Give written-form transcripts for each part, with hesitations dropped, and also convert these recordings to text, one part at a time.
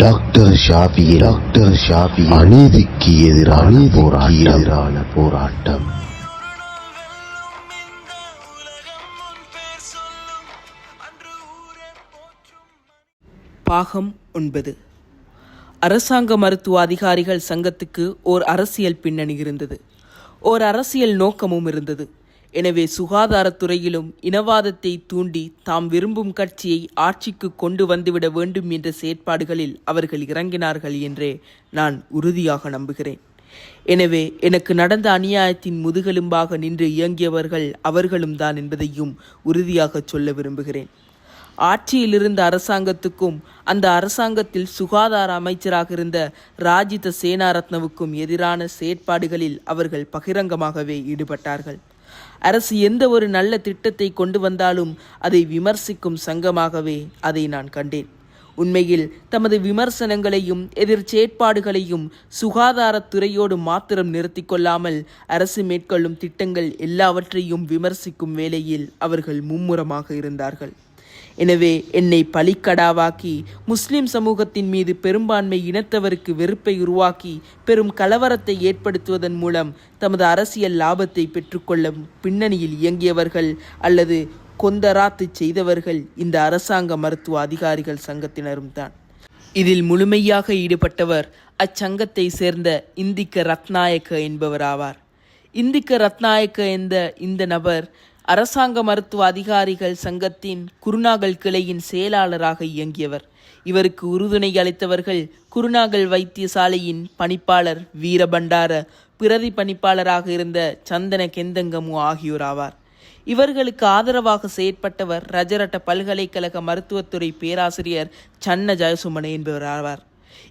Doctor ஷாஃபி அநீதிக்கு எதிரான போராட்டம். பாகம் 9. அரசாங்க மருத்துவ அதிகாரிகள் சங்கத்துக்கு ஓர் அரசியல் பின்னணி இருந்தது, ஓர் அரசியல் நோக்கமும் இருந்தது. எனவே சுகாதாரத்துறையிலும் இனவாதத்தை தூண்டி தாம் விரும்பும் கட்சியை ஆட்சிக்கு கொண்டு வந்துவிட வேண்டும் என்ற செயற்பாடுகளில் அவர்கள் இறங்கினார்கள் என்றே நான் உறுதியாக நம்புகிறேன். எனவே எனக்கு நடந்த அநியாயத்தின் முதுகெலும்பாக நின்று இயங்கியவர்கள் அவர்களும் தான் என்பதையும் உறுதியாக சொல்ல விரும்புகிறேன். ஆட்சியில் இருந்த அரசாங்கத்துக்கும் அந்த அரசாங்கத்தில் சுகாதார அமைச்சராக இருந்த ராஜித சேனாரத்னவுக்கும் எதிரான செயற்பாடுகளில் அவர்கள் பகிரங்கமாகவே ஈடுபட்டார்கள். அரசு எந்த ஒரு நல்ல திட்டத்தை கொண்டு வந்தாலும் அதை விமர்சிக்கும் சங்கமாகவே அதை நான் கண்டேன். உண்மையில் தமது விமர்சனங்களையும் எதிர் செயற்பாடுகளையும் சுகாதாரத்துறையோடு மாத்திரம் நிறுத்தி கொள்ளாமல் அரசு மேற்கொள்ளும் திட்டங்கள் எல்லாவற்றையும் விமர்சிக்கும் வேளையில் அவர்கள் மும்முரமாக இருந்தார்கள். எனவே என்னை பலிக்கடாவாக்கி முஸ்லிம் சமூகத்தின் மீது பெரும்பான்மை இனத்தவருக்கு வெறுப்பை உருவாக்கி பெரும் கலவரத்தை ஏற்படுத்துவதன் மூலம் தமது அரசியல் லாபத்தை பெற்றுக்கொள்ள பின்னணியில் இயங்கியவர்கள் அல்லது கொந்தராத்து செய்தவர்கள் இந்த அரசாங்க மருத்துவ அதிகாரிகள் சங்கத்தினரும் தான். இதில் முழுமையாக ஈடுபட்டவர் அச்சங்கத்தை சேர்ந்த இந்திக்க ரத்நாயக்க என்பவராவார். இந்திக்க ரத்நாயக்க இந்த நபர் அரசாங்க மருத்துவ அதிகாரிகள் சங்கத்தின் குருநாகல் கிளையின் செயலாளராக இயங்கியவர். இவருக்கு உறுதுணை அளித்தவர்கள் குருநாகல் வைத்தியசாலையின் பணிப்பாளர் வீரபண்டார, பிரதி பணிப்பாளராக இருந்த சந்தன கெந்தங்கமு ஆகியோர் ஆவார். இவர்களுக்கு ஆதரவாக செயற்பட்டவர் ரஜரட்ட பல்கலைக்கழக மருத்துவத்துறை பேராசிரியர் சன்ன ஜயசுமன என்பவர் ஆவார்.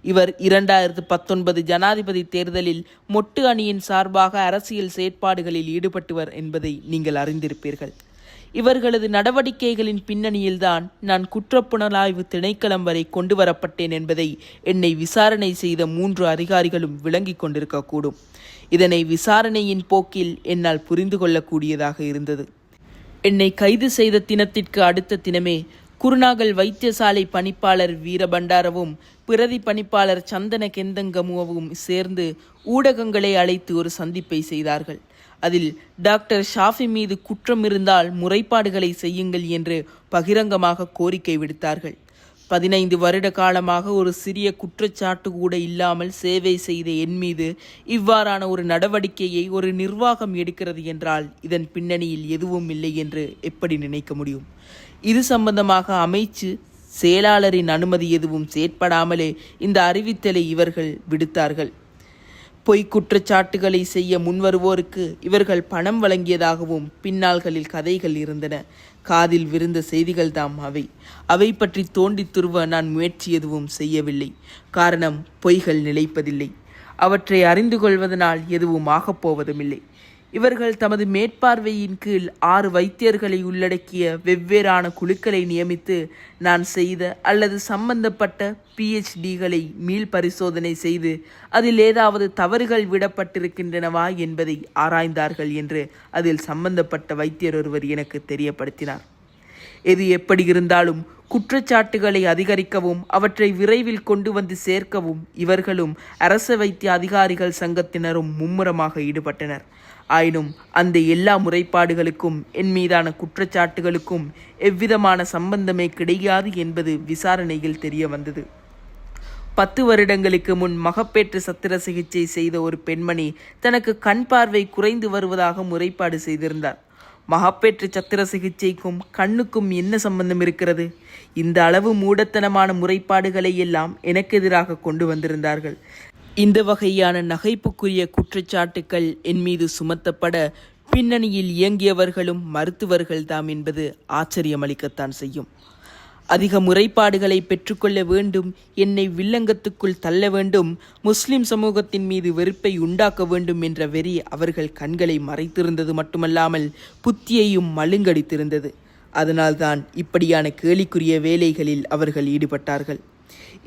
இவர் 2019 ஜனாதிபதி தேர்தலில் மொட்டு அணியின் சார்பாக அரசியல் செயற்பாடுகளில் ஈடுபட்டுவர் என்பதை நீங்கள் அறிந்திருப்பீர்கள். இவர்களது நடவடிக்கைகளின் பின்னணியில்தான் நான் குற்றப்புலனாய்வு திணைக்களம் வரை கொண்டு வரப்பட்டேன் என்பதை என்னை விசாரணை செய்த 3 அதிகாரிகளும் விளங்கி கொண்டிருக்கக்கூடும். இதனை விசாரணையின் போக்கில் என்னால் புரிந்து கொள்ளக்கூடியதாக இருந்தது. என்னை கைது செய்த தினத்திற்கு அடுத்த தினமே குருநாகல் வைத்தியசாலை பணிப்பாளர் வீரபண்டாரவும் பிரதி பணிப்பாளர் சந்தன கெந்தங்கமுவும் சேர்ந்து ஊடகங்களை அழைத்து ஒரு சந்திப்பை செய்தார்கள். அதில் டாக்டர் ஷாஃபி மீது குற்றம் இருந்தால் முறைப்பாடுகளை செய்யுங்கள் என்று பகிரங்கமாக கோரிக்கை விடுத்தார்கள். 15 வருட காலமாக ஒரு சிறிய குற்றச்சாட்டு கூட இல்லாமல் சேவை செய்த என் மீது இவ்வாறான ஒரு நடவடிக்கையை ஒரு நிர்வாகம் எடுக்கிறது என்றால் இதன் பின்னணியில் எதுவும் இல்லை என்று எப்படி நினைக்க முடியும்? இது சம்பந்தமாக அமைச்சு செயலாளரின் அனுமதி எதுவும் செயற்படாமலே இந்த அறிவித்தலை இவர்கள் விடுத்தார்கள். பொய் குற்றச்சாட்டுகளை செய்ய முன்வருவோருக்கு இவர்கள் பணம் வழங்கியதாகவும் பின்னாள்களில் கதைகள் இருந்தன. காதில் விருந்த செய்திகள் தாம் அவை பற்றி தோண்டி துருவ நான் முயற்சி எதுவும் செய்யவில்லை. காரணம், பொய்கள் நிலைப்பதில்லை. அவற்றை அறிந்து கொள்வதனால் எதுவும் ஆகப்போவதுமில்லை. இவர்கள் தமது மேற்பார்வையின் கீழ் 6 வைத்தியர்களை உள்ளடக்கிய வெவ்வேறான குழுக்களை நியமித்து நான் செய்த அல்லது சம்பந்தப்பட்ட PhDகளை மீள் பரிசோதனை செய்து அதில் ஏதாவது தவறுகள் விடப்பட்டிருக்கின்றனவா என்பதை ஆராய்ந்தார்கள் என்று அதில் சம்பந்தப்பட்ட வைத்தியர் ஒருவர் எனக்கு தெரியப்படுத்தினார். எது எப்படி இருந்தாலும் குற்றச்சாட்டுகளை அதிகரிக்கவும் அவற்றை விரைவில் கொண்டு வந்து சேர்க்கவும் இவர்களும் அரச வைத்திய அதிகாரிகள் சங்கத்தினரும் மும்முரமாக ஈடுபட்டனர். ஆயினும் அந்த எல்லா முறைப்பாடுகளுக்கும் என் மீதான குற்றச்சாட்டுகளுக்கும் எவ்விதமான சம்பந்தமே கிடையாது என்பது விசாரணையில் தெரிய வந்தது. 10 வருடங்களுக்கு முன் மகப்பேற்று சத்திர சிகிச்சை செய்த ஒரு பெண்மணி தனக்கு கண் பார்வை குறைந்து வருவதாக முறைப்பாடு செய்திருந்தார். மகப்பேற்று சத்திர சிகிச்சைக்கும் கண்ணுக்கும் என்ன சம்பந்தம் இருக்கிறது? இந்த அளவு மூடத்தனமான முறைப்பாடுகளை எல்லாம் எனக்கு எதிராக கொண்டு வந்திருந்தார்கள். இந்த வகையான நகைப்புக்குரிய குற்றச்சாட்டுக்கள் என் மீது சுமத்தப்பட பின்னணியில் இயங்கியவர்களும் மருத்துவர்கள் தாம் என்பது ஆச்சரியமளிக்கத்தான் செய்யும். அதிக முறைப்பாடுகளை பெற்றுக்கொள்ள வேண்டும், என்னை வில்லங்கத்துக்குள் தள்ள வேண்டும், முஸ்லிம் சமூகத்தின் மீது வெறுப்பை உண்டாக்க வேண்டும் என்ற வெறி அவர்கள் கண்களை மறைத்திருந்தது மட்டுமல்லாமல் புத்தியையும் மழுங்கடித்திருந்தது. அதனால்தான் இப்படியான கேலிக்குரிய வேலைகளில் அவர்கள் ஈடுபட்டார்கள்.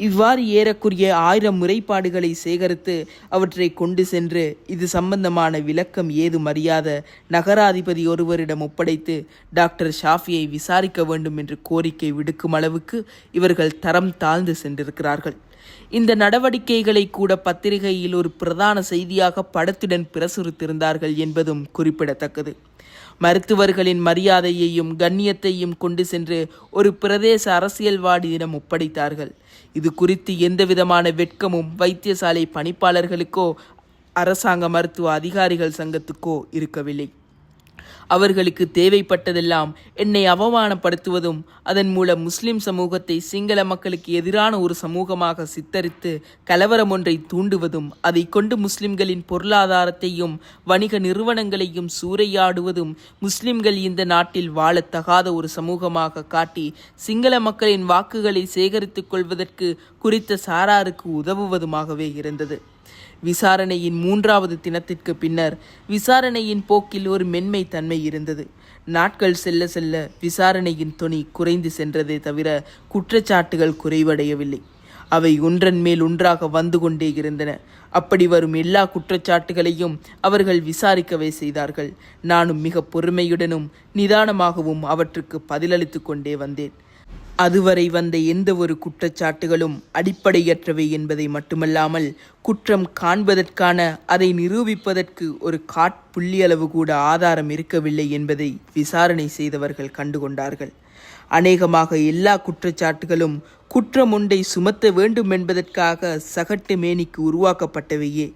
இவ்வாறு ஏறக்குரிய 1000 முறைப்பாடுகளை சேகரித்து அவற்றை கொண்டு சென்று இது சம்பந்தமான விளக்கம் ஏதும் அறியாத நகராதிபதி ஒருவரிடம் ஒப்படைத்து டாக்டர் ஷாஃபியை விசாரிக்க வேண்டும் என்று கோரிக்கை விடுக்கும் அளவுக்கு இவர்கள் தரம் தாழ்ந்து சென்றிருக்கிறார்கள். இந்த நடவடிக்கைகளை கூட பத்திரிகையில் ஒரு பிரதான செய்தியாக படத்துடன் பிரசுரித்திருந்தார்கள் என்பதும் குறிப்பிடத்தக்கது. மருத்துவர்களின் மரியாதையையும் கண்ணியத்தையும் கொண்டு சென்று ஒரு பிரதேச அரசியல்வாதியிடம் ஒப்படைத்தார்கள். இது குறித்து எந்தவிதமான வெட்கமும் வைத்தியசாலை பணிப்பாளர்களுக்கோ அரசாங்க மருத்துவ அதிகாரிகள் சங்கத்துக்கோ இருக்கவில்லை. அவர்களுக்கு தேவைப்பட்டதெல்லாம் என்னை அவமானப்படுத்துவதும் அதன் மூலம் முஸ்லிம் சமூகத்தை சிங்கள மக்களுக்கு எதிரான ஒரு சமூகமாக சித்தரித்து கலவரம் ஒன்றை தூண்டுவதும் அதை கொண்டு முஸ்லிம்களின் பொருளாதாரத்தையும் வணிக நிறுவனங்களையும் சூறையாடுவதும் முஸ்லிம்கள் இந்த நாட்டில் வாழத்தகாத ஒரு சமூகமாக காட்டி சிங்கள மக்களின் வாக்குகளை சேகரித்துக் கொள்வதற்கு குறித்த சாராருக்கு உதவுவதுமாகவே இருந்தது. விசாரணையின் 3வது தினத்திற்கு பின்னர் விசாரணையின் போக்கில் ஒரு மென்மை தன்மை இருந்தது. நாட்கள் செல்ல செல்ல விசாரணையின் தொனி குறைந்து சென்றதே தவிர குற்றச்சாட்டுகள் குறைவடையவில்லை. அவை ஒன்றன் மேல் ஒன்றாக வந்து கொண்டே இருந்தன. அப்படி வரும் எல்லா குற்றச்சாட்டுகளையும் அவர்கள் விசாரிக்கவே செய்தார்கள். நானும் மிக பொறுமையுடனும் நிதானமாகவும் அவற்றுக்கு பதிலளித்து கொண்டே வந்தேன். அதுவரை வந்த எந்த ஒரு குற்றச்சாட்டுகளும் அடிப்படையற்றவை என்பதை மட்டுமல்லாமல் குற்றம் காண்பதற்கான அதை நிரூபிப்பதற்கு ஒரு புள்ளியளவு கூட ஆதாரம் இருக்கவில்லை என்பதை விசாரணை செய்தவர்கள் கண்டுகொண்டார்கள். அநேகமாக எல்லா குற்றச்சாட்டுகளும் குற்றம் ஒன்றை சுமத்த வேண்டும் என்பதற்காக சகட்டு மேனிக்கு உருவாக்கப்பட்டவையே.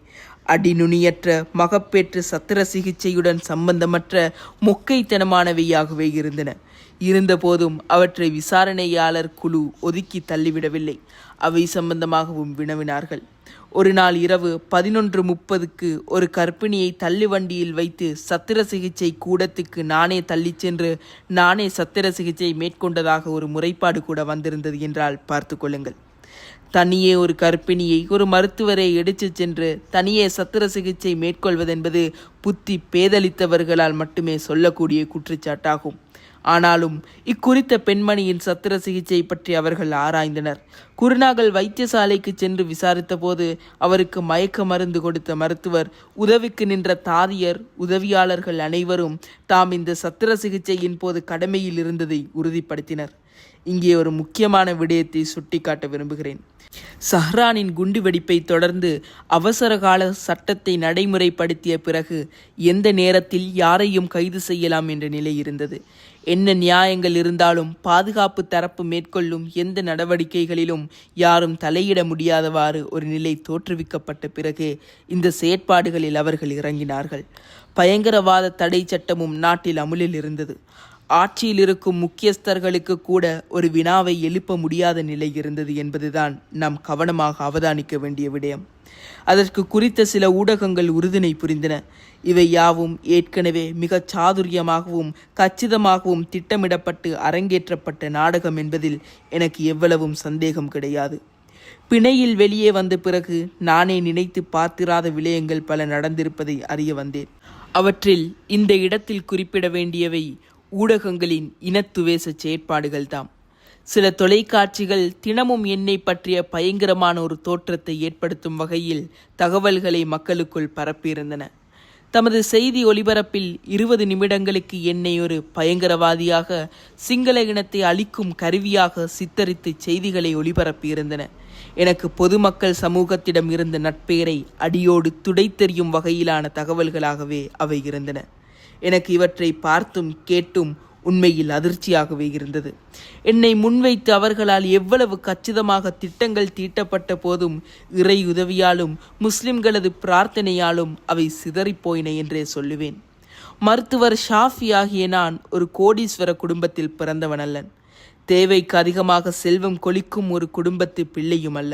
அடிநுனியற்ற மகப்பேற்று சத்திர சிகிச்சையுடன் சம்பந்தமற்ற மொக்கைத்தனமானவையாகவே இருந்தன. இருந்தபோதும் அவற்றை விசாரணையாளர் குழு ஒதுக்கி தள்ளிவிடவில்லை. அவை சம்பந்தமாகவும் வினவினார்கள். ஒரு நாள் இரவு 11:30க்கு ஒரு கர்ப்பிணியை தள்ளு வண்டியில் வைத்து சத்திர சிகிச்சை கூடத்துக்கு நானே தள்ளிச் சென்று நானே சத்திர சிகிச்சை மேற்கொண்டதாக ஒரு முறைப்பாடு கூட வந்திருந்தது என்றால் பார்த்து கொள்ளுங்கள். தனியே ஒரு கர்ப்பிணியை ஒரு மருத்துவரை எடுத்துச் சென்று தனியே சத்திர சிகிச்சை மேற்கொள்வதென்பது புத்தி பேதலித்தவர்களால் மட்டுமே சொல்லக்கூடிய குற்றச்சாட்டாகும். ஆனாலும் இக்குறித்த பெண்மணியின் சத்திர சிகிச்சை பற்றி அவர்கள் ஆராய்ந்தனர். குருநாகல் வைத்தியசாலைக்கு சென்று விசாரித்த போது அவருக்கு மயக்க மருந்து கொடுத்த மருத்துவர், உதவிக்கு நின்ற தாதியர், உதவியாளர்கள் அனைவரும் தாம் இந்த சத்திர சிகிச்சையின் போது கடமையில் இருந்ததை உறுதிப்படுத்தினர். இங்கே ஒரு முக்கியமான விடயத்தை சுட்டிக்காட்ட விரும்புகிறேன். சஹ்ரானின் குண்டுவெடிப்பை தொடர்ந்து அவசரகால சட்டத்தை நடைமுறைப்படுத்திய பிறகு எந்த நேரத்தில் யாரையும் கைது செய்யலாம் என்ற நிலை இருந்தது. என்ன நியாயங்கள் இருந்தாலும் பாதுகாப்பு தரப்பு மேற்கொள்ளும் எந்த நடவடிக்கைகளிலும் யாரும் தலையிட முடியாதவாறு ஒரு நிலை தோற்றுவிக்கப்பட்ட பிறகு இந்த செயற்பாடுகளில் அவர்கள் இறங்கினார்கள். பயங்கரவாத தடை சட்டமும் நாட்டில் அமுலில் இருந்தது. ஆட்சியில் இருக்கும் முக்கியஸ்தர்களுக்கு கூட ஒரு வினாவை எழுப்ப முடியாத நிலை இருந்தது என்பதுதான் நாம் கவனமாக அவதானிக்க வேண்டிய விடயம். அதற்கு குறித்த சில ஊடகங்கள் உறுதுணை புரிந்தன. இவை யாவும் ஏற்கனவே மிக சாதுரியமாகவும் கச்சிதமாகவும் திட்டமிடப்பட்டு அரங்கேற்றப்பட்ட நாடகம் என்பதில் எனக்கு எவ்வளவும் சந்தேகம் கிடையாது. பிணையில் வெளியே வந்த பிறகு நானே நினைத்து பார்த்திராத விடயங்கள் பல நடந்திருப்பதை அறிய வந்தேன். அவற்றில் இந்த இடத்தில் குறிப்பிட வேண்டியவை ஊடகங்களின் இனத்துவேச செயற்பாடுகள்தாம். சில தொலைக்காட்சிகள் தினமும் என்னை பற்றிய பயங்கரமான ஒரு தோற்றத்தை ஏற்படுத்தும் வகையில் தகவல்களை மக்களுக்குள் பரப்பியிருந்தன. தமது செய்தி ஒலிபரப்பில் 20 நிமிடங்களுக்கு என்னை ஒரு பயங்கரவாதியாக, சிங்கள இனத்தை அழிக்கும் கருவியாக சித்தரித்து செய்திகளை ஒளிபரப்பியிருந்தன. எனக்கு பொதுமக்கள் சமூகத்திடம் இருந்த நட்பெயரை அடியோடு துடைத்தெறியும் வகையிலான தகவல்களாகவே அவை இருந்தன. எனக்கு இவற்றை பார்த்தும் கேட்டும் உண்மையில் அதிர்ச்சியாகவே இருந்தது. என்னை முன்வைத்து அவர்களால் எவ்வளவு கச்சிதமாக திட்டங்கள் தீட்டப்பட்ட போதும் இறை உதவியாலும் முஸ்லிம்களது பிரார்த்தனையாலும் அவை சிதறிப்போயின என்றே சொல்லுவேன். மருத்துவர் ஷாஃபி ஆகிய நான் ஒரு கோடீஸ்வர குடும்பத்தில் பிறந்தவன் அல்லன். தேவைக்கு அதிகமாக செல்வம் கொளிக்கும் ஒரு குடும்பத்து பிள்ளையும் அல்ல.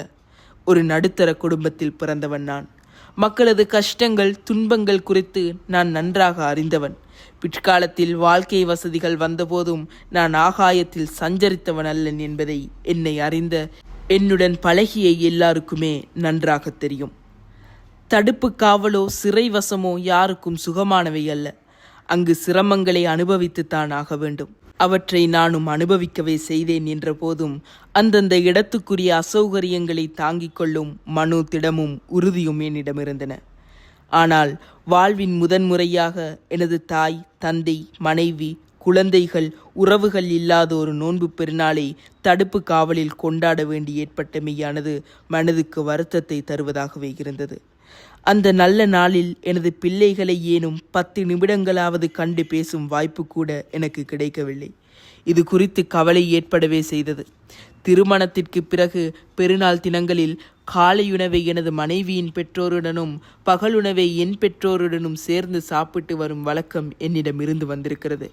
ஒரு நடுத்தர குடும்பத்தில் பிறந்தவன் நான். மக்களது கஷ்டங்கள் துன்பங்கள் குறித்து நான் நன்றாக அறிந்தவன். பிற்காலத்தில் வாழ்க்கை வசதிகள் வந்தபோதும் நான் ஆகாயத்தில் சஞ்சரித்தவன் அல்லன் என்பதை என்னை அறிந்த என்னுடன் பழகிய எல்லாருக்குமே நன்றாக தெரியும். தடுப்பு காவலோ சிறைவசமோ யாருக்கும் சுகமானவை அல்ல. அங்கு சிரமங்களை அனுபவித்துத்தான் ஆக வேண்டும். அவற்றை நானும் அனுபவிக்கவே செய்தேன் என்ற போதும் அந்தந்த இடத்துக்குரிய அசௌகரியங்களை தாங்கிக் கொள்ளும் மனு திடமும் உறுதியும் என்னிடமிருந்தன. ஆனால் வாழ்வின் முதன்முறையாக எனது தாய், தந்தை, மனைவி, குழந்தைகள், உறவுகள் இல்லாத ஒரு நோன்பு பெருநாளை தடுப்பு காவலில் கொண்டாட வேண்டி ஏற்பட்டமையானது மனதுக்கு வருத்தத்தை தருவதாகவே இருந்தது. அந்த நல்ல நாளில் எனது பிள்ளைகளை ஏனும் 10 நிமிடங்களாவது கண்டு பேசும் வாய்ப்பு கூட எனக்கு கிடைக்கவில்லை. இது குறித்து கவலை ஏற்படவே செய்தது. திருமணத்திற்கு பிறகு பெருநாள் தினங்களில் காலையுணவை எனது மனைவியின் பெற்றோருடனும் பகலுணவை என் பெற்றோருடனும் சேர்ந்து சாப்பிட்டு வரும் வழக்கம் என்னிடமிருந்து வந்திருக்கிறது.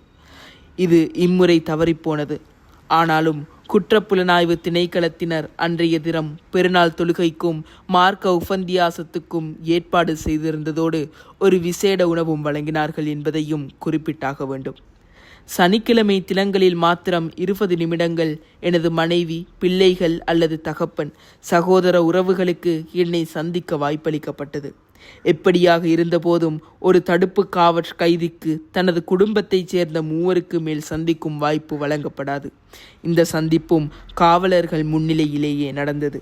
இது இம்முறை தவறிப்போனது. ஆனாலும் குற்றப்புலனாய்வு திணைக்களத்தினர் அன்றைய தினம் பெருநாள் தொழுகைக்கும் மார்க்க உபந்தியாசத்துக்கும் ஏற்பாடு செய்திருந்ததோடு ஒரு விசேட உணவும் வழங்கினார்கள் என்பதையும் குறிப்பிட்டாக வேண்டும். சனிக்கிழமை தினங்களில் மாத்திரம் 20 நிமிடங்கள் எனது மனைவி, பிள்ளைகள் அல்லது தகப்பன், சகோதர உறவுகளுக்கு என்னை சந்திக்க வாய்ப்பளிக்கப்பட்டது. எப்படியாக இருந்தபோதும் ஒரு தடுப்பு காவல் கைதிக்கு தனது குடும்பத்தைச் சேர்ந்த 3 மேல் சந்திக்கும் வாய்ப்பு வழங்கப்படாது. இந்த சந்திப்பும் காவலர்கள் முன்னிலையிலேயே நடந்தது.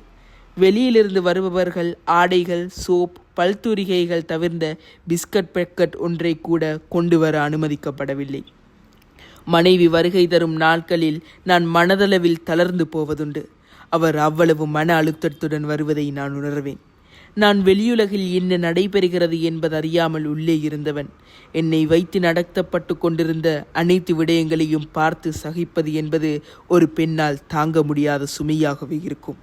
வெளியிலிருந்து வருபவர்கள் ஆடைகள், சோப், பல்துரிகைகள் தவிர்ந்த பிஸ்கட் பேக்கெட் ஒன்றை கூட கொண்டு வர அனுமதிக்கப்படவில்லை. மனைவி வருகை தரும் நாட்களில் நான் மனதளவில் தளர்ந்து போவதுண்டு. அவர் அவ்வளவு மன அழுத்தத்துடன் வருவதை நான் உணர்வேன். நான் வெளியுலகில் என்ன நடைபெறுகிறது என்பது அறியாமல் உள்ளே இருந்தவன். என்னை வைத்து நடத்தப்பட்டு கொண்டிருந்த அனைத்து விடயங்களையும் பார்த்து சகிப்பது என்பது ஒரு பெண்ணால் தாங்க முடியாத சுமையாகவே இருக்கும்.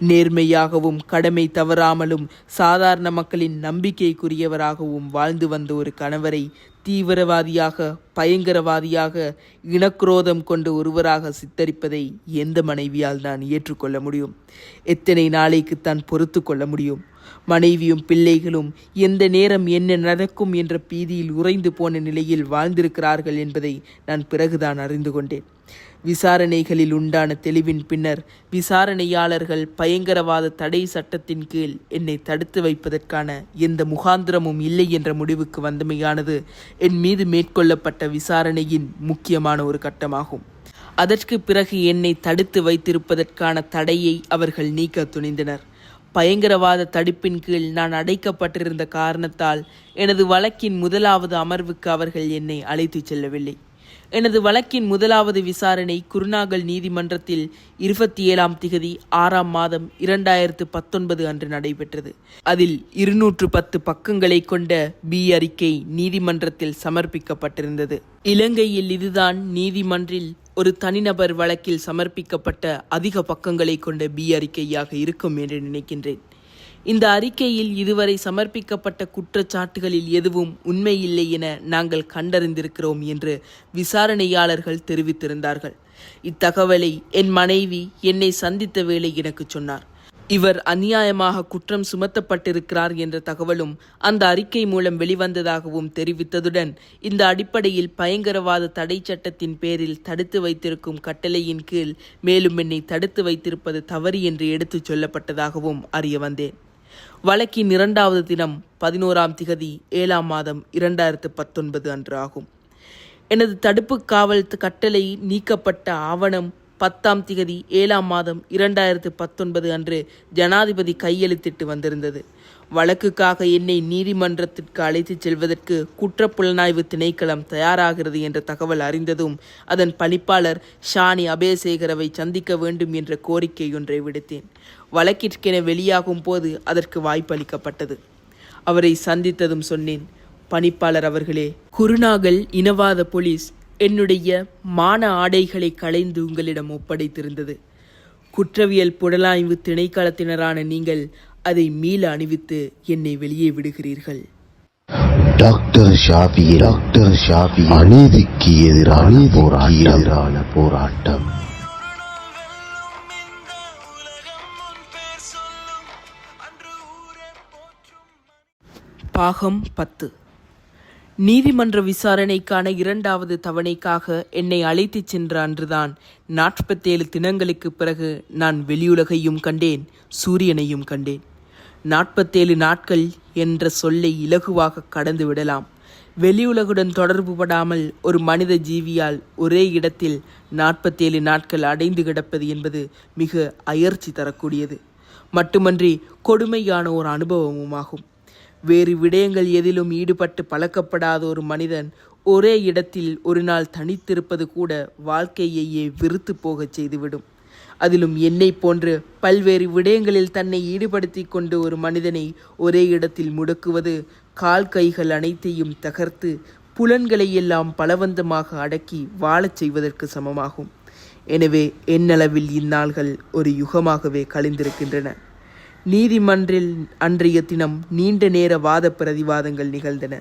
நேர்மையாகவும் கடமை தவறாமலும் சாதாரண மக்களின் நம்பிக்கைக்குரியவராகவும் வாழ்ந்து வந்த ஒரு கணவரை தீவிரவாதியாக, பயங்கரவாதியாக, இனக்குரோதம் கொண்டு ஒருவராக சித்தரிப்பதை எந்த மனைவியால் நான் ஏற்றுக்கொள்ள முடியும்? எத்தனை நாளைக்கு தான் பொறுத்து கொள்ள முடியும்? மனைவியும் பிள்ளைகளும் எந்த நேரம் என்ன நடக்கும் என்ற பீதியில் உறைந்து போன நிலையில் வாழ்ந்திருக்கிறார்கள் என்பதை நான் பிறகுதான் அறிந்து கொண்டேன். விசாரணைகளில் உண்டான தெளிவின் பின்னர் விசாரணையாளர்கள் பயங்கரவாத தடை சட்டத்தின் கீழ் என்னை தடுத்து வைப்பதற்கான எந்த முகாந்திரமும் இல்லை என்ற முடிவுக்கு வந்தமையானது என் மீது மேற்கொள்ளப்பட்ட விசாரணையின் முக்கியமான ஒரு கட்டமாகும். அதற்கு பிறகு என்னை தடுத்து வைத்திருப்பதற்கான தடையை அவர்கள் நீக்க துணிந்தனர். பயங்கரவாத தடுப்பின் கீழ் நான் அடைக்கப்பட்டிருந்த காரணத்தால் எனது வழக்கின் முதலாவது அமர்வுக்கு அவர்கள் என்னை அழைத்துச் செல்லவில்லை. எனது வழக்கின் முதலாவது விசாரணை குருநாகல் நீதிமன்றத்தில் 27ஆம் திகதி 6ஆம் மாதம் 2019 அன்று நடைபெற்றது. அதில் 210 பக்கங்களை கொண்ட பி அறிக்கை நீதிமன்றத்தில் சமர்ப்பிக்கப்பட்டிருந்தது. இலங்கையில் இதுதான் நீதிமன்றில் ஒரு தனிநபர் வழக்கில் சமர்ப்பிக்கப்பட்ட அதிக பக்கங்களை கொண்ட பி அறிக்கையாக இருக்கும் என்று நினைக்கின்றேன். இந்த அறிக்கையில் இதுவரை சமர்ப்பிக்கப்பட்ட குற்றச்சாட்டுகளில் எதுவும் உண்மையில்லை என நாங்கள் கண்டறிந்திருக்கிறோம் என்று விசாரணையாளர்கள் தெரிவித்திருந்தார்கள். இத்தகவலை என் மனைவி என்னை சந்தித்த வேளை எனக்கு சொன்னார். இவர் அநியாயமாக குற்றம் சுமத்தப்பட்டிருக்கிறார் என்ற தகவலும் அந்த அறிக்கை மூலம் வெளிவந்ததாகவும் தெரிவித்ததுடன் இந்த அடிப்படையில் பயங்கரவாத தடை சட்டத்தின் பேரில் தடுத்து வைத்திருக்கும் கட்டளையின் கீழ் மேலும் என்னை தடுத்து வைத்திருப்பது தவறு என்று எடுத்துச் சொல்லப்பட்டதாகவும் அறிய வந்தேன். வழக்கின் 2வது தினம் 11ஆம் திகதி 7ஆம் மாதம் 2019 அன்று ஆகும். எனது தடுப்பு காவல் கட்டளை நீக்கப்பட்ட ஆவணம் 10ஆம் திகதி 7ஆம் மாதம் 2019 அன்று ஜனாதிபதி கையெழுத்திட்டு வந்திருந்தது. வழக்குக்காக என்னை நீதிமன்றத்திற்கு அழைத்துச் செல்வதற்கு குற்றப்புலனாய்வு திணைக்களம் தயாராகிறது என்ற தகவல் அறிந்ததும் அதன் பணிப்பாளர் ஷானி அபேசேகரவை சந்திக்க வேண்டும் என்ற கோரிக்கை ஒன்றை விடுத்தேன். வழக்கிற்கென வெளியாகும் போது அதற்கு வாய்ப்பளிக்கப்பட்டது. அவரை சந்தித்ததும் சொன்னேன், பணிப்பாளர் அவர்களே, குருநாகல் இனவாத போலீஸ் என்னுடைய மான ஆடைகளை களைந்து உங்களிடம் ஒப்படைத்திருந்தது. குற்றவியல் புலனாய்வு திணைக்களத்தினரான நீங்கள் அதை மீள அணிவித்து என்னை வெளியே விடுகிறீர்கள். டாக்டர் ஷாஃபி அநீதிக்கு எதிரான போராட்டம். பாகம் 10. நீதிமன்ற விசாரணைக்கான 2வது தவணைக்காக என்னை அழைத்துச் சென்ற அன்றுதான் 47 தினங்களுக்கு பிறகு நான் வெளியுலகையும் கண்டேன், சூரியனையும் கண்டேன். 47 நாட்கள் என்ற சொல்லை இலகுவாக கடந்து விடலாம். வெளியுலகுடன் தொடர்பு படாமல் ஒரு மனித ஜீவியால் ஒரே இடத்தில் 47 நாட்கள் அடைந்து கிடப்பது என்பது மிக அயர்ச்சி தரக்கூடியது மட்டுமன்றி கொடுமையான ஒரு அனுபவமுமாகும். வேறு விடயங்கள் எதிலும் ஈடுபட்டு பழக்கப்படாத ஒரு மனிதன் ஒரே இடத்தில் ஒரு நாள் தனித்திருப்பது கூட வாழ்க்கையையே வெறுத்து போகச் செய்துவிடும். அதிலும் என்னை போன்று பல்வேறு விடயங்களில் தன்னை ஈடுபடுத்தி கொண்டு ஒரு மனிதனை ஒரே இடத்தில் முடக்குவது கால் கைகள் அனைத்தையும் தகர்த்து புலன்களை எல்லாம் பலவந்தமாக அடக்கி வாழச் செய்வதற்கு சமமாகும். எனவே என்னளவில் இந்நாள்கள் ஒரு யுகமாகவே கழிந்திருக்கின்றன. நீதிமன்றில் அன்றைய தினம் நீண்ட நேர வாத பிரதிவாதங்கள் நிகழ்ந்தன.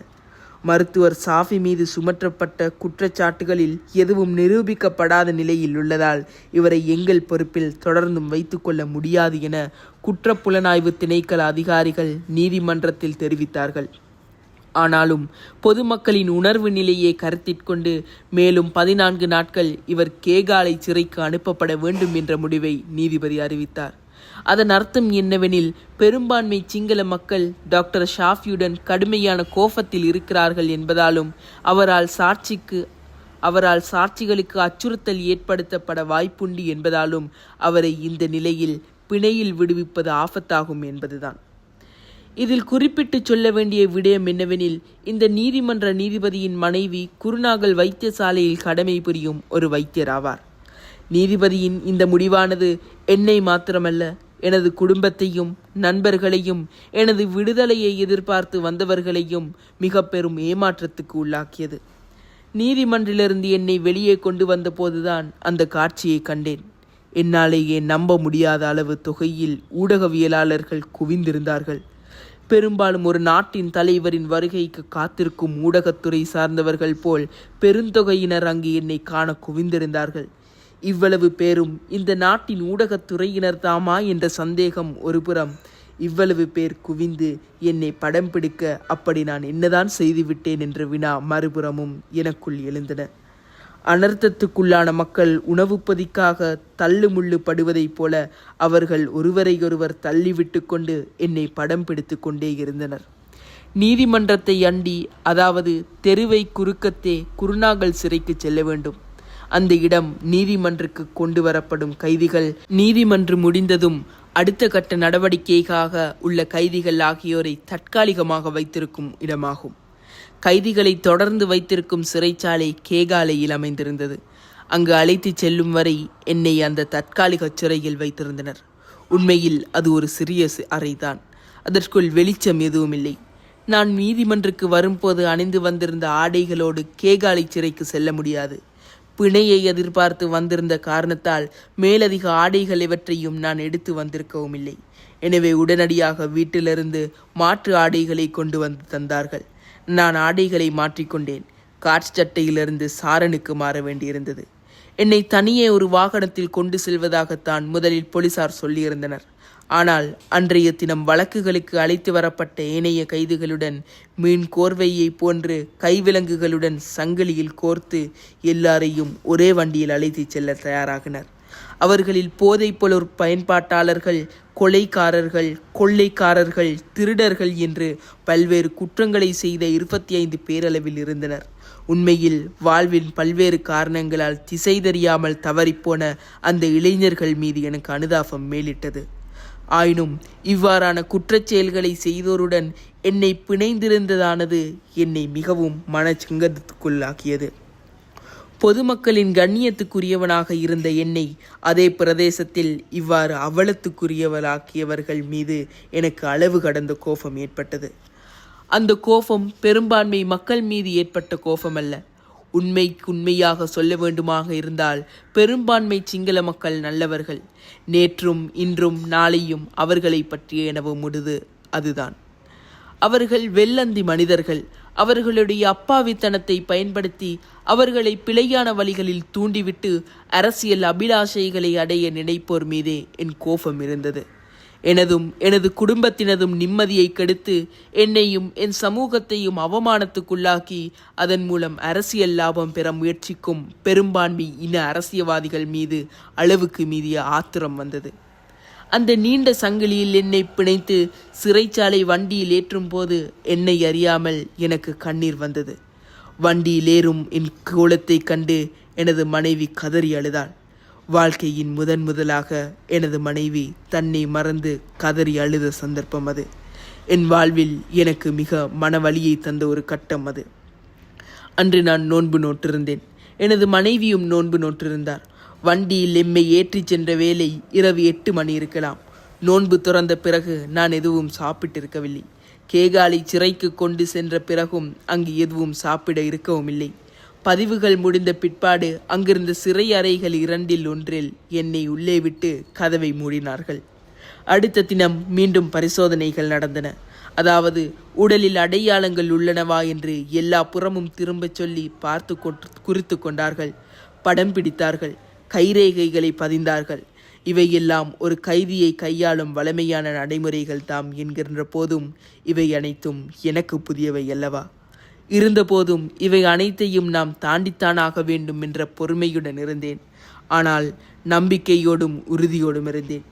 மருத்துவர் ஷாஃபி மீது சுமற்றப்பட்ட குற்றச்சாட்டுகளில் எதுவும் நிரூபிக்கப்படாத நிலையில் உள்ளதால் இவரை எங்கள் பொறுப்பில் தொடர்ந்தும் வைத்துக்கொள்ள முடியாது என குற்றப்புலனாய்வு திணைக்கள அதிகாரிகள் நீதிமன்றத்தில் தெரிவித்தார்கள். ஆனாலும் பொதுமக்களின் உணர்வு நிலையை கருத்திற்கொண்டு மேலும் 14 நாட்கள் இவர் கேகாலை சிறைக்கு அனுப்பப்பட வேண்டும் என்ற முடிவை நீதிபதி அறிவித்தார். அதன் அர்த்தம் என்னவெனில் பெரும்பான்மை சிங்கள மக்கள் டாக்டர் ஷாஃபியுடன் கடுமையான கோபத்தில் இருக்கிறார்கள் என்பதாலும் அவரால் சாட்சிகளுக்கு அச்சுறுத்தல் ஏற்படுத்தப்பட வாய்ப்புண்டு என்பதாலும் அவரை இந்த நிலையில் பிணையில் விடுவிப்பது ஆபத்தாகும் என்பதுதான். இதில் குறிப்பிட்டு சொல்ல வேண்டிய விடயம் என்னவெனில், இந்த நீதிமன்ற நீதிபதியின் மனைவி குருநாகல் வைத்தியசாலையில் கடமை புரியும் ஒரு வைத்தியர் ஆவார். நீதிபதியின் இந்த முடிவானது என்னை மாத்திரமல்ல, எனது குடும்பத்தையும் நண்பர்களையும் எனது விடுதலையை எதிர்பார்த்து வந்தவர்களையும் மிக பெரும் ஏமாற்றத்துக்கு உள்ளாக்கியது. நீதிமன்றிலிருந்து என்னை வெளியே கொண்டு வந்த போதுதான் அந்த காட்சியை கண்டேன். என்னாலேயே நம்ப முடியாத அளவு தொகையில் ஊடகவியலாளர்கள் குவிந்திருந்தார்கள். பெரும்பாலும் ஒரு நாட்டின் தலைவரின் வருகைக்கு காத்திருக்கும் ஊடகத்துறை சார்ந்தவர்கள் போல் பெருந்தொகையினர் அங்கு என்னை காண குவிந்திருந்தார்கள். இவ்வளவு பேரும் இந்த நாட்டின் ஊடகத்துறையினர் தாமா என்ற சந்தேகம் ஒருபுறம், இவ்வளவு பேர் குவிந்து என்னை படம் பிடிக்க அப்படி நான் என்னதான் செய்துவிட்டேன் என்ற வினா மறுபுறமும் எனக்குள் எழுந்தன. அனர்த்தத்துக்குள்ளான மக்கள் உணவு பொதிக்காக தள்ளுமுள்ளு படுவதைப் போல அவர்கள் ஒருவரையொருவர் தள்ளிவிட்டு கொண்டு என்னை படம் பிடித்து கொண்டே இருந்தனர். நீதிமன்றத்தை அண்டி, அதாவது தெருவை குறுக்கத்தே குருநாகல் சிறைக்கு செல்ல வேண்டும். அந்த இடம் நீதிமன்றுக்கு கொண்டு வரப்படும் கைதிகள், நீதிமன்றம் முடிந்ததும் அடுத்த கட்ட நடவடிக்கைக்காக உள்ள கைதிகள் ஆகியோரை தற்காலிகமாக வைத்திருக்கும் இடமாகும். கைதிகளை தொடர்ந்து வைத்திருக்கும் சிறைச்சாலை கேகாலையில் அமைந்திருந்தது. அங்கு அழைத்து செல்லும் வரை என்னை அந்த தற்காலிக சிறையில் வைத்திருந்தனர். உண்மையில் அது ஒரு சிறிய அறைதான். அதற்குள் வெளிச்சம் எதுவும் இல்லை. நான் நீதிமன்றுக்கு வரும்போது அணிந்து வந்திருந்த ஆடைகளோடு கேகாலை சிறைக்கு செல்ல முடியாது. பிணையை எதிர்பார்த்து வந்திருந்த காரணத்தால் மேலதிக ஆடைகள் எவற்றையும் நான் எடுத்து வந்திருக்கவும் இல்லை. எனவே உடனடியாக வீட்டிலிருந்து மாற்று ஆடைகளை கொண்டு வந்து தந்தார்கள். நான் ஆடைகளை மாற்றிக்கொண்டேன். காற்சட்டையிலிருந்து சாரனுக்கு மாற வேண்டியிருந்தது. என்னை தனியே ஒரு வாகனத்தில் கொண்டு செல்வதாகத்தான் முதலில் போலீசார் சொல்லியிருந்தனர். ஆனால் அன்றைய தினம் வழக்குகளுக்கு அழைத்து வரப்பட்ட ஏனைய கைதிகளுடன் மீன் கோர்வையை போன்று கைவிலங்குகளுடன் சங்கிலியில் கோர்த்து எல்லாரையும் ஒரே வண்டியில் அழைத்து செல்ல தயாராகினர். அவர்களில் போதைப் பொருள் பயன்பாட்டாளர்கள், கொலைக்காரர்கள், கொள்ளைக்காரர்கள், திருடர்கள் என்று பல்வேறு குற்றங்களை செய்த 25 பேரளவில் இருந்தனர். உண்மையில் வாழ்வின் பல்வேறு காரணங்களால் திசை தெரியாமல் தவறிப்போன அந்த இளைஞர்கள் மீது எனக்கு அனுதாபம் மேலிட்டது. ஆயினும் இவ்வாறான குற்றச் செயல்களை செய்தோருடன் என்னை பிணைந்திருந்ததானது என்னை மிகவும் மனச்சங்கத்துக்குள்ளாக்கியது. பொதுமக்களின் கண்ணியத்துக்குரியவனாக இருந்த என்னை அதே பிரதேசத்தில் இவ்வாறு அவலத்துக்குரியவளாக்கியவர்கள் மீது எனக்கு அளவு கடந்த கோபம் ஏற்பட்டது. அந்த கோபம் பெரும்பான்மை மக்கள் மீது ஏற்பட்ட கோபம் அல்ல. உண்மையாக சொல்ல வேண்டுமாக இருந்தால் பெரும்பான்மை சிங்கள மக்கள் நல்லவர்கள். நேற்றும் இன்றும் நாளையும் அவர்களை பற்றிய எனவு முடிவு அதுதான். அவர்கள் வெள்ளந்தி மனிதர்கள். அவர்களுடைய அப்பாவித்தனத்தை பயன்படுத்தி அவர்களை பிழையான வழிகளில் தூண்டிவிட்டு அரசியல் அபிலாஷைகளை அடைய நினைப்போர் மீதே என் கோபம் இருந்தது. எனது குடும்பத்தினதும் நிம்மதியை கெடுத்து என்னையும் என் சமூகத்தையும் அவமானத்துக்குள்ளாக்கி அதன் மூலம் அரசியல் லாபம் பெற முயற்சிக்கும் பெரும்பான்மை இன அரசியல்வாதிகள் மீது அளவுக்கு மீறிய ஆத்திரம் வந்தது. அந்த நீண்ட சங்கிலியில் என்னை பிணைத்து சிறைச்சாலை வண்டியில் ஏற்றும் போது என்னை அறியாமல் எனக்கு கண்ணீர் வந்தது. வண்டியிலேறும் என் கோலத்தை கண்டு எனது மனைவி கதறி அழுதாள். வாழ்க்கையின் முதலாக எனது மனைவி தன்னை மறந்து கதறி அழுத சந்தர்ப்பம் அது. என் வாழ்வில் எனக்கு மிக மனவலியை தந்த ஒரு கட்டம் அது. அன்று நான் நோன்பு நோற்றிருந்தேன். எனது மனைவியும் நோன்பு நோற்றிருந்தார். வண்டியில் எம்மை ஏற்றிச் சென்ற வேளை இரவு 8 மணி இருக்கலாம். நோன்பு துறந்த பிறகு நான் எதுவும் சாப்பிட்டிருக்கவில்லை. கேகாலை சிறைக்கு கொண்டு சென்ற பிறகும் அங்கு எதுவும் சாப்பிட இருக்கவும் இல்லை. பதிவுகள் முடிந்த பிற்பாடு அங்கிருந்த சிறை அறைகள் 2இல் ஒன்றில் என்னை உள்ளே விட்டு கதவை மூடினார்கள். அடுத்த தினம் மீண்டும் பரிசோதனைகள் நடந்தன. அதாவது உடலில் அடையாளங்கள் உள்ளனவா என்று எல்லா புறமும் திரும்பச் சொல்லி குறித்து கொண்டார்கள். படம் பிடித்தார்கள். கைரேகைகளை பதிந்தார்கள். இவையெல்லாம் ஒரு கைதியை கையாளும் வலிமையான நடைமுறைகள் தாம் என்கின்ற போதும் இவை அனைத்தும் எனக்கு புதியவை அல்லவா? இருந்தபோதும் இவை அனைத்தையும் நாம் தாண்டித்தானாக வேண்டும் என்ற பொறுமையுடன் இருந்தேன். ஆனால் நம்பிக்கையோடும் உறுதியோடும் இருந்தேன்.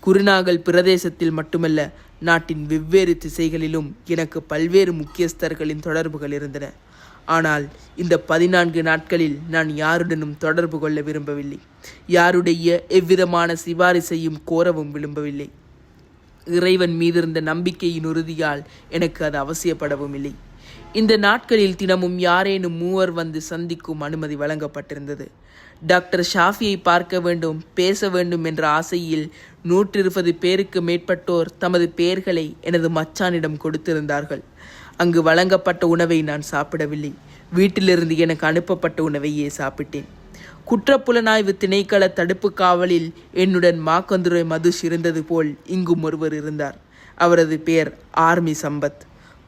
குருநாகல் பிரதேசத்தில் மட்டுமல்ல, நாட்டின் வெவ்வேறு திசைகளிலும் எனக்கு பல்வேறு முக்கியஸ்தர்களின் தொடர்புகள் இருந்தன. ஆனால் இந்த 14 நாட்களில் நான் யாருடனும் தொடர்பு கொள்ள விரும்பவில்லை. யாருடைய எவ்விதமான சிபாரிசையும் கோரவும் விரும்பவில்லை. இறைவன் மீதிருந்த நம்பிக்கையின் உறுதியால் எனக்கு அது அவசியப்படவும் இல்லை. இந்த நாட்களில் தினமும் யாரேனும் 3 வந்து சந்திக்கும் அனுமதி வழங்கப்பட்டிருந்தது. டாக்டர் ஷாஃபியை பார்க்க வேண்டும், பேச வேண்டும் என்ற ஆசையில் 120 பேருக்கு மேற்பட்டோர் தமது பெயர்களை எனது மச்சானிடம் கொடுத்திருந்தார்கள். அங்கு வழங்கப்பட்ட உணவை நான் சாப்பிடவில்லை. வீட்டிலிருந்து எனக்கு அனுப்பப்பட்ட உணவையே சாப்பிட்டேன். குற்றப்புலனாய்வு திணைக்கள தடுப்பு காவலில் என்னுடன் மாக்கந்துரை மதுஷ் இருந்தது போல் இங்கும் ஒருவர் இருந்தார். அவரது பெயர் ஆர்மி சம்பத்.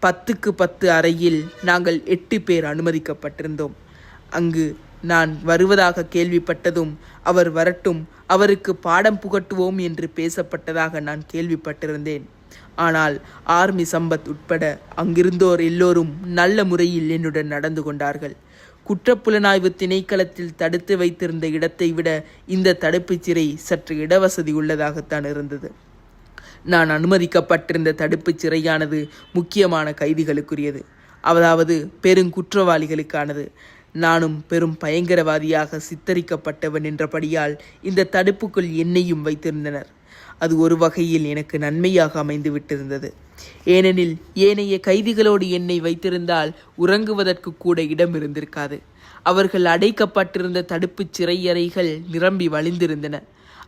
10க்கு 10 அறையில் நாங்கள் 8 பேர் அனுமதிக்கப்பட்டிருந்தோம். அங்கு நான் வருவதாக கேள்விப்பட்டதும் அவர் வரட்டும், அவருக்கு பாடம் புகட்டுவோம் என்று பேசப்பட்டதாக நான் கேள்விப்பட்டிருந்தேன். ஆனால் ஆர்மி சம்பத் உட்பட அங்கிருந்தோர் எல்லோரும் நல்ல முறையில் என்னுடன் நடந்து கொண்டார்கள். குற்றப்புலனாய்வு திணைக்களத்தில் தடுத்து வைத்திருந்த இடத்தை விட இந்த தடுப்புச் சிறை சற்று இடவசதி உள்ளதாகத்தான் இருந்தது. நான் அனுமதிக்கப்பட்டிருந்த தடுப்புச் சிறையானது முக்கியமான கைதிகளுக்குரியது, அதாவது பெருங்குற்றவாளிகளுக்கானது. நானும் பெரும் பயங்கரவாதியாக சித்தரிக்கப்பட்டவன் என்றபடியால் இந்த தடுப்புக்குள் என்னையும் வைத்திருந்தனர். அது ஒரு வகையில் எனக்கு நன்மையாக அமைந்து விட்டிருந்தது. ஏனெனில் ஏனைய கைதிகளோடு என்னை வைத்திருந்தால் உறங்குவதற்கு கூட இடம் இருந்திருக்காது. அவர்கள் அடைக்கப்பட்டிருந்த தடுப்புச் சிறையறைகள் நிரம்பி வழிந்திருந்தன.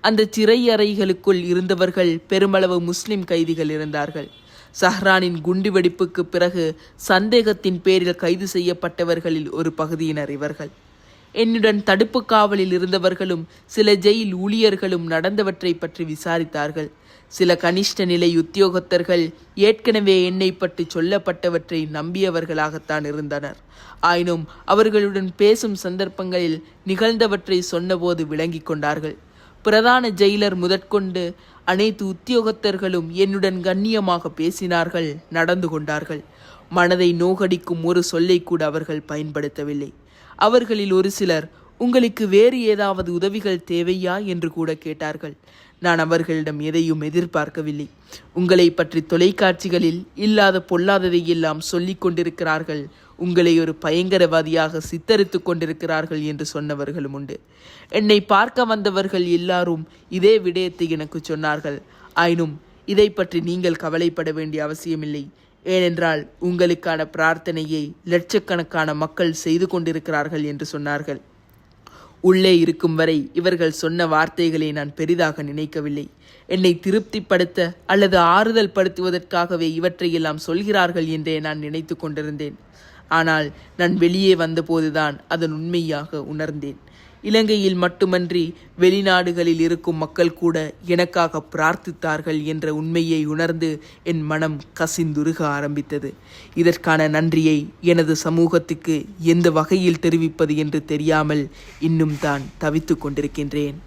அந்த சிறையறைகளுக்குள் இருந்தவர்கள் பெருமளவு முஸ்லிம் கைதிகள் இருந்தார்கள். சஹ்ரானின் குண்டுவெடிப்புக்கு பிறகு சந்தேகத்தின் பேரில் கைது செய்யப்பட்டவர்களில் ஒரு பகுதியினர் இவர்கள். என்னுடன் தடுப்பு காவலில் இருந்தவர்களும் சில ஜெயில் ஊழியர்களும் நடந்தவற்றை பற்றி விசாரித்தார்கள். சில கனிஷ்ட நிலை உத்தியோகத்தர்கள் ஏற்கனவே என்னை பற்றி சொல்லப்பட்டவற்றை நம்பியவர்களாகத்தான் இருந்தனர். ஆயினும் அவர்களுடன் பேசும் சந்தர்ப்பங்களில் நிகழ்ந்தவற்றை சொன்னபோது விளங்கி கொண்டார்கள். பிரதான ஜெயிலர் முதற்கொண்டு அனைத்து உத்தியோகத்தர்களும் என்னுடன் கண்ணியமாக பேசினார்கள், நடந்து கொண்டார்கள். மனதை நோகடிக்கும் ஒரு சொல்லை கூட அவர்கள் பயன்படுத்தவில்லை. அவர்களில் ஒரு சிலர், உங்களுக்கு வேறு ஏதாவது உதவிகள் தேவையா என்று கூட கேட்டார்கள். நான் அவர்களிடம் எதையும் எதிர்பார்க்கவில்லை. உங்களை பற்றி தொலைக்காட்சிகளில் இல்லாத பொல்லாததையெல்லாம் சொல்லிக் கொண்டிருக்கிறார்கள், உங்களை ஒரு பயங்கரவாதியாக சித்தரித்து கொண்டிருக்கிறார்கள் என்று சொன்னவர்களும் உண்டு. என்னை பார்க்க வந்தவர்கள் எல்லாரும் இதே விடயத்தை எனக்கு சொன்னார்கள். ஆயினும் இதை பற்றி நீங்கள் கவலைப்பட வேண்டிய அவசியமில்லை. ஏனென்றால் உங்களுக்கான பிரார்த்தனையை லட்சக்கணக்கான மக்கள் செய்து கொண்டிருக்கிறார்கள் என்று சொன்னார்கள். உள்ளே இருக்கும் வரை இவர்கள் சொன்ன வார்த்தைகளை நான் பெரிதாக நினைக்கவில்லை. என்னை திருப்திப்படுத்த அல்லது ஆறுதல் படுத்துவதற்காகவே இவற்றையெல்லாம் சொல்கிறார்கள் என்றே நான் நினைத்து கொண்டிருந்தேன். ஆனால் நான் வெளியே வந்தபோதுதான் அதன் உண்மையாக உணர்ந்தேன். இலங்கையில் மட்டுமன்றி வெளிநாடுகளில் இருக்கும் மக்கள் கூட எனக்காக பிரார்த்தித்தார்கள் என்ற உண்மையை உணர்ந்து என் மனம் கசிந்துருக ஆரம்பித்தது. இதற்கான நன்றியை எனது சமூகத்துக்கு எந்த வகையில் தெரிவிப்பது என்று தெரியாமல் இன்னும் தான் தவித்து கொண்டிருக்கின்றேன்.